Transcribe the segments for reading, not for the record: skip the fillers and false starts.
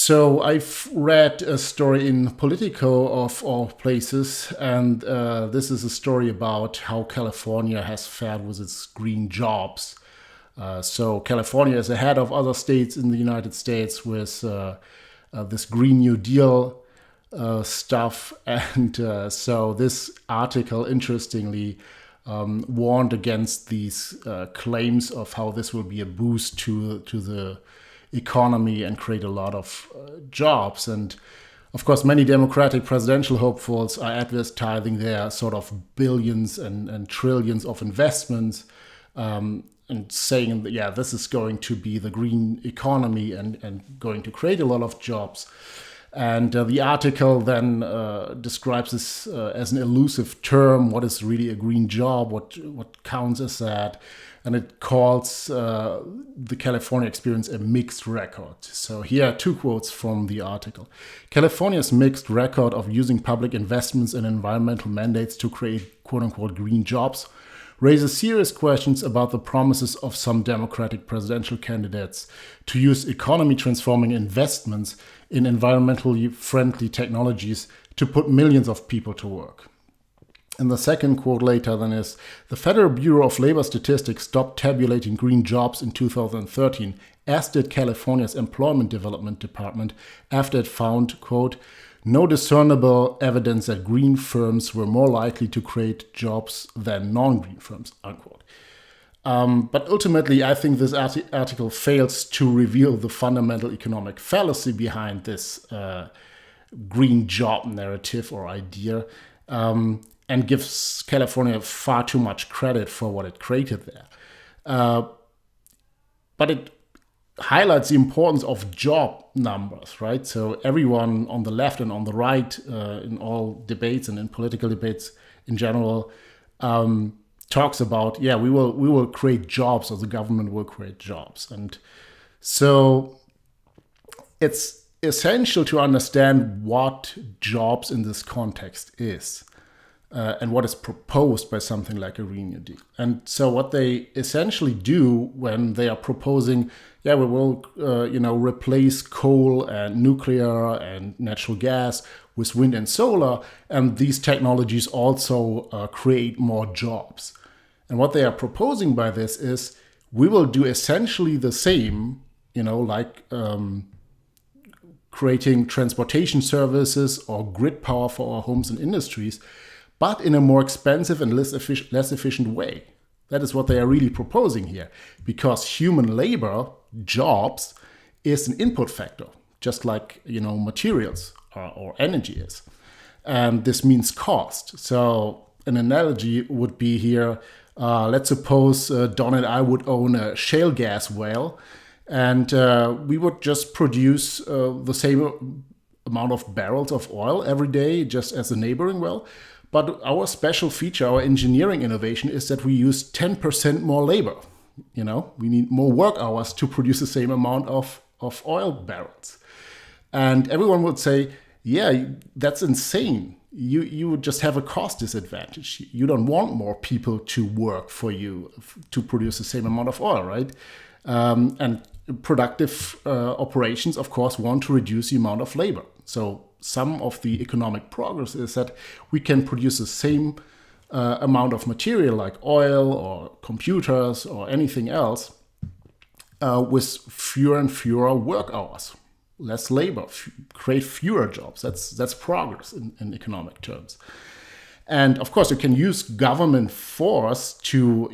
So I've read a story in Politico of all places, and this is a story about how California has fared with its green jobs. So California is ahead of other states in the United States with this Green New Deal stuff, and so this article, interestingly, warned against these claims of how this will be a boost to the economy and create a lot of jobs. And of course, many Democratic presidential hopefuls are advertising their sort of billions and trillions of investments, and saying that, yeah, this is going to be the green economy and going to create a lot of jobs. And the article then describes this as an elusive term. What is really a green job? What counts as that? And it calls the California experience a mixed record. So here are two quotes from the article. California's mixed record of using public investments and environmental mandates to create quote-unquote green jobs raises serious questions about the promises of some Democratic presidential candidates to use economy-transforming investments in environmentally friendly technologies to put millions of people to work. And the second quote later then is, the Federal Bureau of Labor Statistics stopped tabulating green jobs in 2013, as did California's Employment Development Department, after it found, quote, no discernible evidence that green firms were more likely to create jobs than non-green firms, unquote. But ultimately, I think this article fails to reveal the fundamental economic fallacy behind this green job narrative or idea, and gives California far too much credit for what it created there. But it highlights the importance of job numbers, right? So everyone on the left and on the right, in all debates and in political debates in general, talks about, yeah, we will create jobs, or the government will create jobs. And so it's essential to understand what jobs in this context is. And what is proposed by something like a Green New Deal. And so what they essentially do when they are proposing, yeah, we will, replace coal and nuclear and natural gas with wind and solar, and these technologies also create more jobs. And what they are proposing by this is, we will do essentially the same, like creating transportation services or grid power for our homes and industries, but in a more expensive and less efficient way. That is what they are really proposing here, because human labor, jobs, is an input factor, just like materials or energy is. And this means cost. So an analogy would be here, let's suppose Don and I would own a shale gas well, and we would just produce the same amount of barrels of oil every day, just as a neighboring well. But our special feature, our engineering innovation, is that we use 10% more labor. We need more work hours to produce the same amount of oil barrels. And everyone would say, yeah, that's insane. You would just have a cost disadvantage. You don't want more people to work for you to produce the same amount of oil, right? And productive operations, of course, want to reduce the amount of labor. So some of the economic progress is that we can produce the same amount of material like oil or computers or anything else with fewer and fewer work hours, less labor, create fewer jobs. That's progress in economic terms. And of course, you can use government force to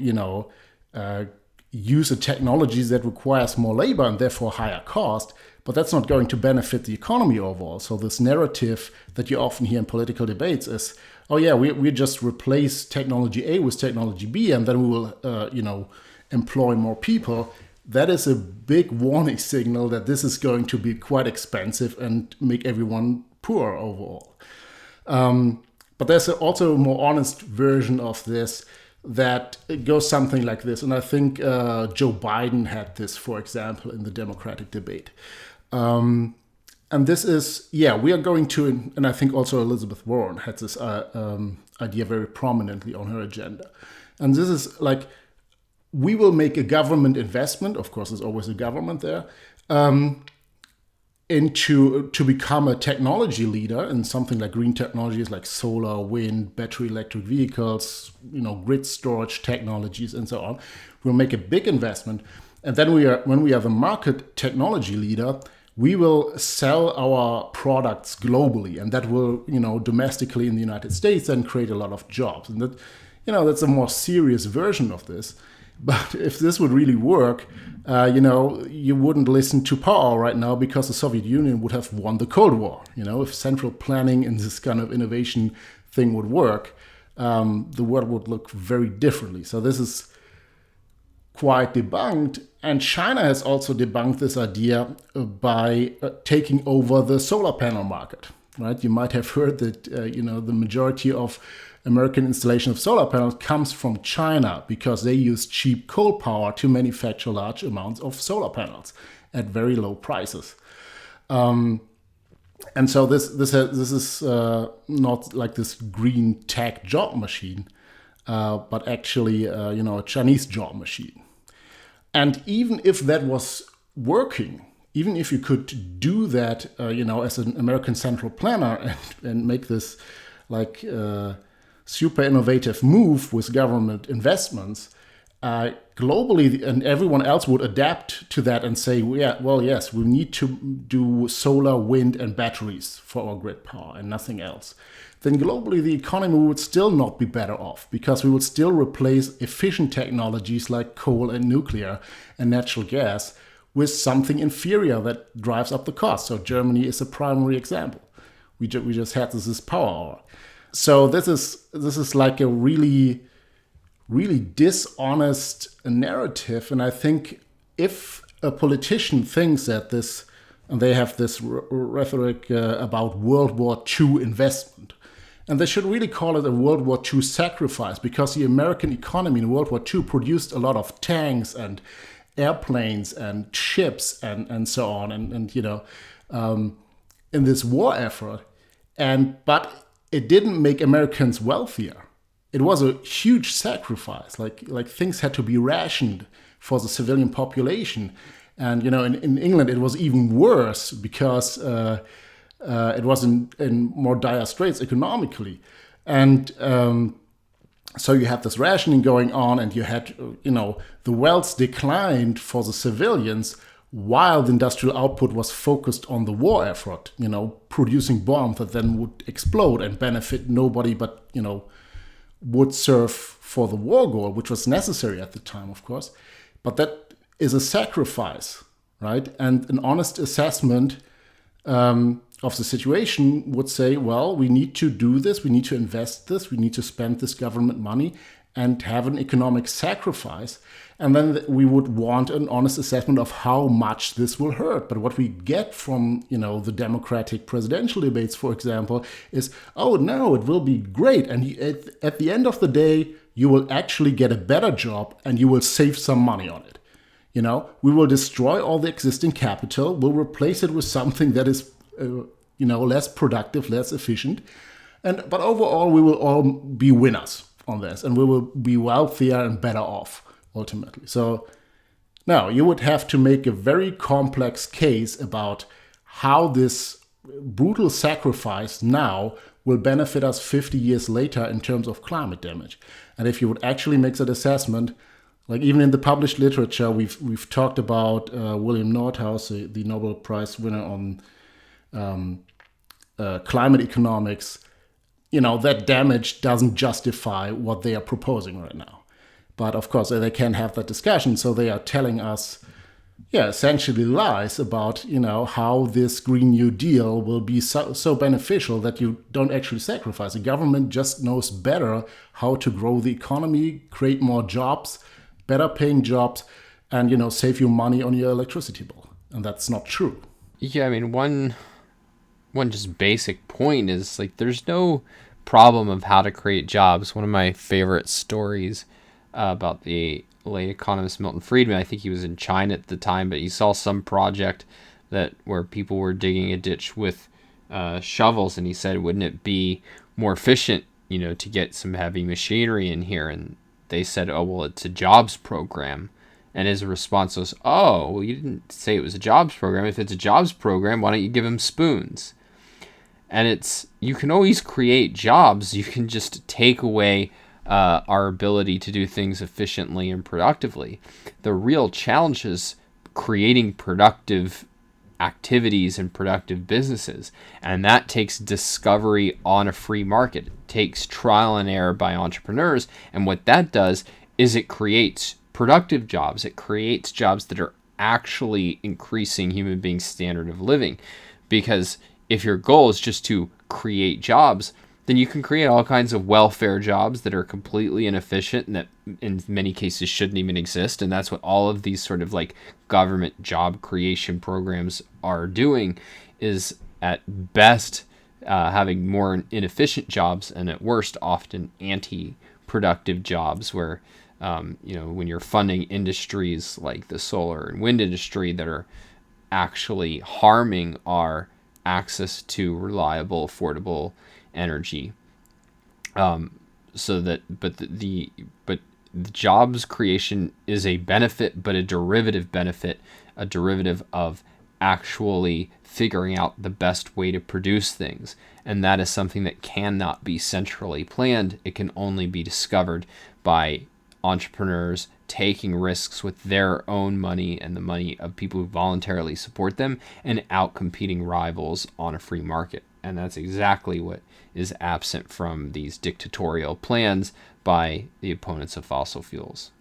use a technology that requires more labor and therefore higher cost, but that's not going to benefit the economy overall. So this narrative that you often hear in political debates is, oh yeah, we just replace technology A with technology B, and then we will, employ more people. That is a big warning signal that this is going to be quite expensive and make everyone poor overall. But there's also a more honest version of this that goes something like this. And I think Joe Biden had this, for example, in the Democratic debate. And this is, yeah, we are going to, and I think also Elizabeth Warren had this idea very prominently on her agenda. And this is like, we will make a government investment. Of course, there's always a government there. into to become a technology leader in something like green technologies like solar, wind, battery electric vehicles, grid storage technologies, and so on. We'll make a big investment, and then when we are the market technology leader, we will sell our products globally, and that will, domestically in the United States, and create a lot of jobs. And that, that's a more serious version of this. But if this would really work, you wouldn't listen to power right now, because the Soviet Union would have won the Cold War. If central planning and this kind of innovation thing would work, the world would look very differently. So this is quite debunked. And China has also debunked this idea by taking over the solar panel market. Right? You might have heard that the majority of American installation of solar panels comes from China, because they use cheap coal power to manufacture large amounts of solar panels at very low prices. And so this is not like this green tech job machine, but actually a Chinese job machine. And even if that was working, even if you could do that, as an American central planner, and make this like super innovative move with government investments, globally, and everyone else would adapt to that and say, yeah, well, yes, we need to do solar, wind, and batteries for our grid power and nothing else. Then globally, the economy would still not be better off, because we would still replace efficient technologies like coal and nuclear and natural gas with something inferior that drives up the cost. So Germany is a primary example. We just had this power hour. So this is like a really, really dishonest narrative. And I think if a politician thinks that this, and they have this rhetoric about World War II investment, and they should really call it a World War II sacrifice, because the American economy in World War II produced a lot of tanks and airplanes and ships and so on, and in this war effort. But it didn't make Americans wealthier. It was a huge sacrifice. Like things had to be rationed for the civilian population. And in England it was even worse, because it was in more dire straits economically. And so you had this rationing going on, and you had the wealth declined for the civilians, while the industrial output was focused on the war effort, producing bombs that then would explode and benefit nobody, but, would serve for the war goal, which was necessary at the time, of course. But that is a sacrifice, right? And an honest assessment of the situation would say, well, we need to do this, we need to invest this, we need to spend this government money and have an economic sacrifice. And then we would want an honest assessment of how much this will hurt. But what we get from, the Democratic presidential debates, for example, is, oh, no, it will be great. And at the end of the day, you will actually get a better job and you will save some money on it. We will destroy all the existing capital. We'll replace it with something that is, less productive, less efficient. But overall, we will all be winners on this, and we will be wealthier and better off ultimately. So now you would have to make a very complex case about how this brutal sacrifice now will benefit us 50 years later in terms of climate damage. And if you would actually make that assessment, like even in the published literature, we've talked about William Nordhaus, the Nobel Prize winner on climate economics. That damage doesn't justify what they are proposing right now. But of course, they can't have that discussion. So they are telling us, essentially lies about, how this Green New Deal will be so beneficial that you don't actually sacrifice. The government just knows better how to grow the economy, create more jobs, better paying jobs, and, save you money on your electricity bill. And that's not true. Yeah, I mean, one just basic point is, like, there's no problem of how to create jobs. One of my favorite stories about the late economist Milton Friedman, I think he was in China at the time, but he saw some project where people were digging a ditch with shovels, and he said, wouldn't it be more efficient, to get some heavy machinery in here? And they said, oh, well, it's a jobs program. And his response was, oh, well, you didn't say it was a jobs program. If it's a jobs program, why don't you give him spoons? And you can always create jobs. You can just take away our ability to do things efficiently and productively. The real challenge is creating productive activities and productive businesses. And that takes discovery on a free market. It takes trial and error by entrepreneurs. And what that does is it creates productive jobs. It creates jobs that are actually increasing human beings' standard of living. Because if your goal is just to create jobs, then you can create all kinds of welfare jobs that are completely inefficient and that in many cases shouldn't even exist. And that's what all of these sort of like government job creation programs are doing, is at best having more inefficient jobs, and at worst often anti-productive jobs where, when you're funding industries like the solar and wind industry that are actually harming our access to reliable, affordable energy. But the jobs creation is a benefit, but a derivative benefit, a derivative of actually figuring out the best way to produce things. And that is something that cannot be centrally planned. It can only be discovered by entrepreneurs taking risks with their own money and the money of people who voluntarily support them and outcompeting rivals on a free market. And that's exactly what is absent from these dictatorial plans by the opponents of fossil fuels.